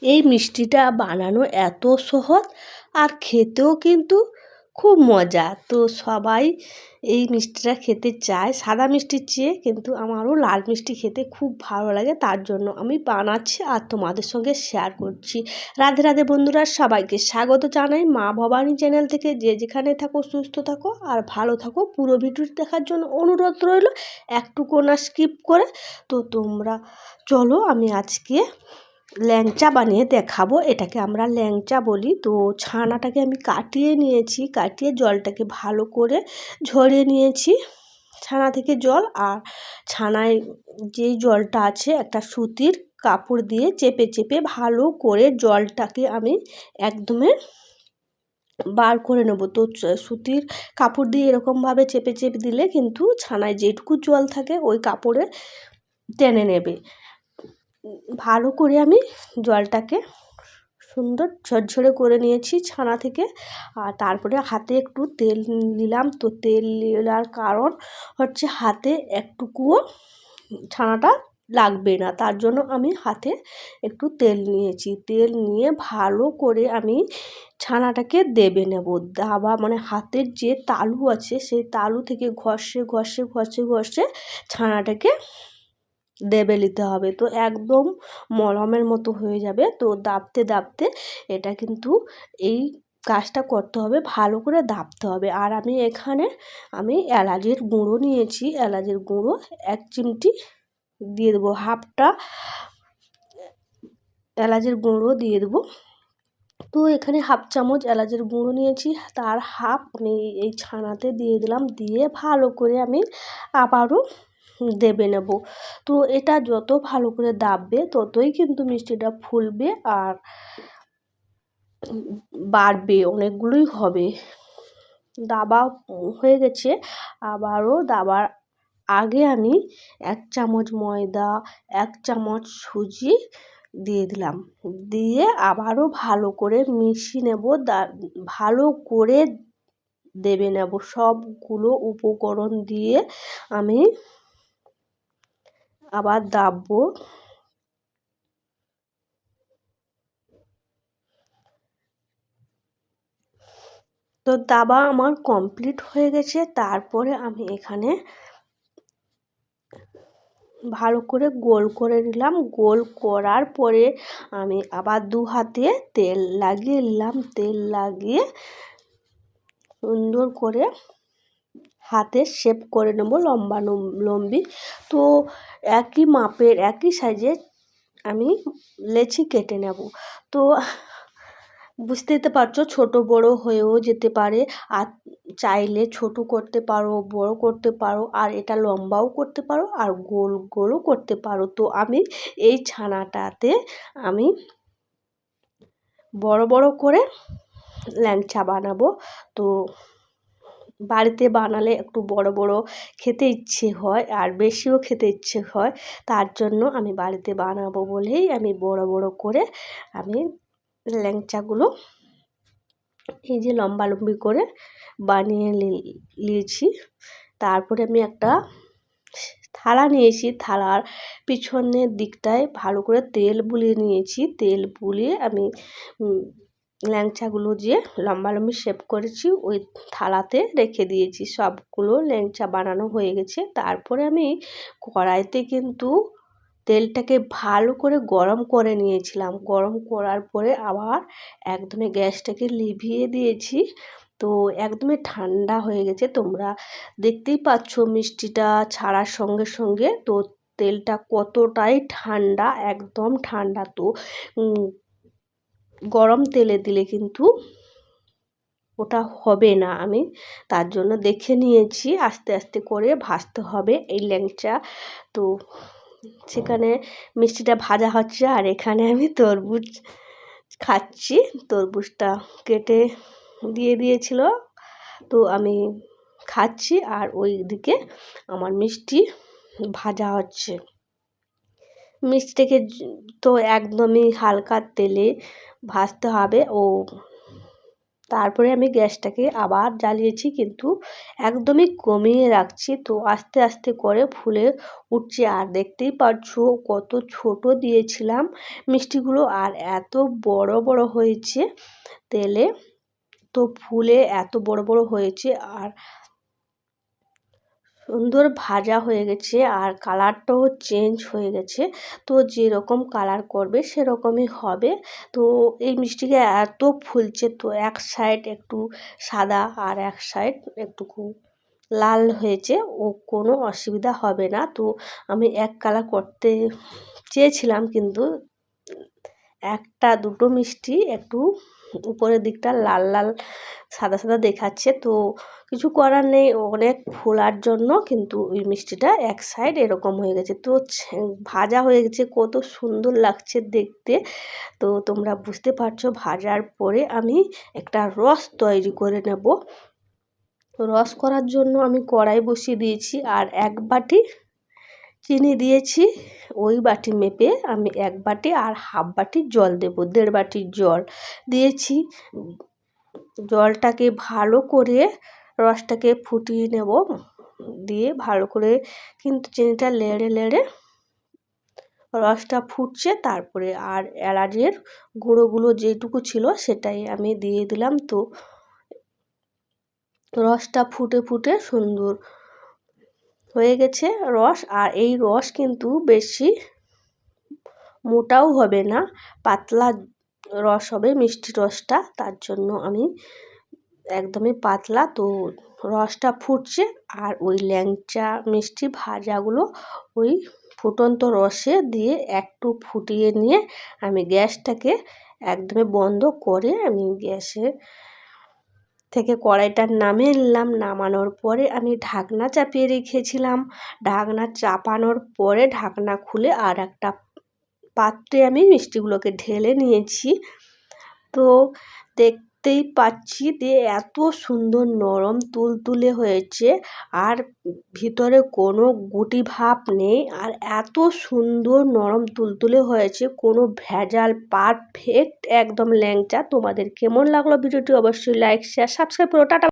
এই মিষ্টিটা বানানো এত সহজ আর খেতেও কিন্তু খুব মজা। তো সবাই এই মিষ্টিটা খেতে চায় সাদা মিষ্টির চেয়ে, কিন্তু আমারও লাল মিষ্টি খেতে খুব ভালো লাগে, তার জন্য আমি বানাচ্ছি আর তোমাদের সঙ্গে শেয়ার করছি। রাধে রাধে বন্ধুরা, সবাইকে স্বাগত জানাই মা ভবানী চ্যানেল থেকে। যে যেখানে থাকো সুস্থ থাকো আর ভালো থাকো। পুরো ভিডিওটি দেখার জন্য অনুরোধ রইল, একটুকু না স্কিপ করে। তো তোমরা চলো, আমি আজকে ল্যাংচা বানিয়ে দেখাবো। এটাকে আমরা ল্যাংচা বলি। তো ছানাটাকে আমি কাটিয়ে নিয়েছি, কাটিয়ে জলটাকে ভালো করে ঝরিয়ে নিয়েছি ছানা থেকে জল। আর ছানায় যেই জলটা আছে একটা সুতির কাপড় দিয়ে চেপে চেপে ভালো করে জলটাকে আমি একদমই বার করে নেব। তো সুতির কাপড় দিয়ে এরকমভাবে চেপে চেপে দিলে কিন্তু ছানায় যেটুকু জল থাকে ওই কাপড়ে টেনে নেবে। ভালো করে আমি জলটাকে সুন্দর ঝরঝরে করে নিয়েছি ছানা থেকে। আর তারপরে হাতে একটু তেল নিলাম। তো তেল নেওয়ার কারণ হচ্ছে হাতে একটুকুও ছানাটা লাগবে না, তার জন্য আমি হাতে একটু তেল নিয়েছি। তেল নিয়ে ভালো করে আমি ছানাটাকে দেবে নেব। দাবা মানে হাতের যে তালু আছে সেই তালু থেকে ঘষে ঘষে ঘষে ঘষে ছানাটাকে দেবে নিতে হবে। তো একদম মলমের মতো হয়ে যাবে। তো দাবতে দাবতে এটা কিন্তু এই কাজটা করতে হবে, ভালো করে দাবতে হবে। আর আমি এখানে এলাচের গুঁড়ো নিয়েছি, এলাচের গুঁড়ো 1 চিমটি দিয়ে দেবো, হাফটা এলাচের গুঁড়ো দিয়ে দেবো। তো এখানে হাফ চামচ এলাচের গুঁড়ো নিয়েছি, তার হাফ আমি এই ছানাতে দিয়ে দিলাম। দিয়ে ভালো করে আমি আবারও দেবে নেব। তো এটা যত ভালো করে দাববে ততই কিন্তু মিষ্টিটা ফুলবে আর বাড়বে, অনেকগুলোই হবে। দাবা হয়ে গেছে, আবারও দাবার আগে আমি 1 চামচ ময়দা 1 চামচ সুজি দিয়ে দিলাম। দিয়ে আবারও ভালো করে মিশিয়ে নেব, ভালো করে দেবে নেব। সবগুলো উপকরণ দিয়ে আমি আবার দাববো। তো দাবা আমার কমপ্লিট হয়ে গেছে। তারপরে আমি এখানে ভালো করে গোল করে নিলাম। গোল করার পরে আমি আবার 2 হাতে তেল লাগিয়ে নিলাম। তেল লাগিয়ে সুন্দর করে হাতে শেপ করে নেব লম্বা লম্বি। তো একই মাপের একই সাইজের আমি লেচি কেটে নেব। তো বুঝতেই তো পারছো ছোট বড় হয়েও যেতে পারে, আর চাইলে ছোট করতে পারো, বড় করতে পারো, আর এটা লম্বাও করতে পারো আর গোল গোলও করতে পারো। তো আমি এই ছানাটাতে আমি বড় বড় করে ল্যাংচা বানাবো। তো বাড়িতে বানালে একটু বড় বড় খেতে ইচ্ছে হয় আর বেশিও খেতে ইচ্ছে হয়, তার জন্য আমি বাড়িতে বানাবো বলেই আমি বড় বড় করে আমি ল্যাংচাগুলো এই যে লম্বা লম্বি করে বানিয়ে নিয়েছি। তারপরে আমি একটা থালা নিয়েছি, থালার পিছনের দিকটায় ভালো করে তেল বুলিয়ে নিয়েছি। তেল বুলিয়ে আমি ল্যাংচাগুলো যে লম্বা লম্বি শেপ করেছি ওই থালাতে রেখে দিয়েছি। সবগুলো ল্যাংচা বানানো হয়ে গেছে। তারপরে আমি কড়াইতে কিন্তু তেলটাকে ভালো করে গরম করে নিয়েছিলাম। গরম করার পরে আবার একদমই গ্যাসটাকে লিভিয়ে দিয়েছি। তো একদমই ঠান্ডা হয়ে গেছে, তোমরা দেখতেই পাচ্ছ মিষ্টিটা ছাড়ার সঙ্গে সঙ্গে। তো তেলটা কতটাই ঠান্ডা, একদম ঠান্ডা। তো গরম তেলে দিলে কিন্তু ওটা হবে না, আমি তার জন্য দেখে নিয়েছি। আস্তে আস্তে করে ভাজতে হবে এই ল্যাংচা। তো সেখানে মিষ্টিটা ভাজা হচ্ছে আর এখানে আমি তরমুজ খাচ্ছি। তরমুজটা কেটে দিয়ে দিয়েছিল, তো আমি খাচ্ছি আর ওই দিকে আমার মিষ্টি ভাজা হচ্ছে। মিষ্টিটাকে তো একদমই হালকা তেলে ভাজতে হবে। ও তারপরে আমি গ্যাসটাকে আবার জ্বালিয়েছি, কিন্তু একদমই কমিয়ে রাখছি। তো আস্তে আস্তে করে ফুলে উঠছে। আর দেখতেই পাচ্ছো কত ছোট দিয়েছিলাম মিষ্টিগুলো, আর এত বড় বড় হয়েছে তেলে। তো ফুলে এত বড় বড় হয়েছে আর সুন্দর ভাজা হয়ে গেছে, আর কালারটাও চেঞ্জ হয়ে গেছে। তো যেরকম কালার করবে সেরকমই হবে। তো এই মিষ্টিটা এত ফুলছে, তো এক সাইড একটু সাদা আর এক সাইড একটু লাল হয়েছে, ও কোনো অসুবিধা হবে না। তো আমি এক কালার করতে চেয়েছিলাম, কিন্তু একটা দুটো মিষ্টি একটু উপরের দিকটা লাল লাল সাদা সাদা দেখাচ্ছে। তো কিছু করার নেই, অনেক ফোলার জন্য কিন্তু ওই মিষ্টিটা এক সাইড এরকম হয়ে গেছে। তো ভাজা হয়ে গেছে, কত সুন্দর লাগছে দেখতে। তো তোমরা বুঝতে পারছো, ভাজার পরে আমি একটা রস তৈরি করে নেব। রস করার জন্য আমি কড়াই বসিয়ে দিয়েছি, আর এক বাটি চিনি দিয়েছি। ওই বাটি মেপে আমি এক বাটি আর হাফ বাটি জল দেব, 1.5 বাটির জল দিয়েছি। জলটাকে ভালো করে রসটাকে ফুটিয়ে নেব, দিয়ে ভালো করে কিন্তু চিনিটা লেড়ে লেড়ে রসটা ফুটছে। তারপরে আর এলাচের গুঁড়োগুলো যেটুকু ছিল সেটাই আমি দিয়ে দিলাম। তো রসটা ফুটে ফুটে সুন্দর হয়ে গেছে রস। আর এই রস কিন্তু বেশি মোটাও হবে না, পাতলা রস হবে মিষ্টি রসটা, তার জন্য আমি একদমই পাতলা। তো রসটা ফুটছে, আর ওই ল্যাংচা মিষ্টি ভাজাগুলো ওই ফুটন্ত রসে দিয়ে একটু ফুটিয়ে নিয়ে আমি গ্যাসটাকে একদমই বন্ধ করে আমি গ্যাসে থেকে কড়াইটা নামিয়ে নিলাম। নামানোর পরে আমি ঢাকনা চাপিয়ে রেখেছিলাম। ঢাকনা চাপানোর পরে ঢাকনা খুলে আর একটা পাত্রে আমি মিষ্টিগুলোকে ঢেলে নিয়েছি। তো দেখতেই পাচ্ছি যে এত সুন্দর নরম তুলতুলে হয়েছে, আর ভিতরে কোনো গুটি ভাব নেই, আর এত সুন্দর নরম তুলতুলে হয়েছে, কোনো ভেজাল, পারফেক্ট একদম ল্যাংচা। তোমাদের কেমন লাগলো ভিডিওটি অবশ্যই লাইক শেয়ার সাবস্ক্রাইব করো। টাটা।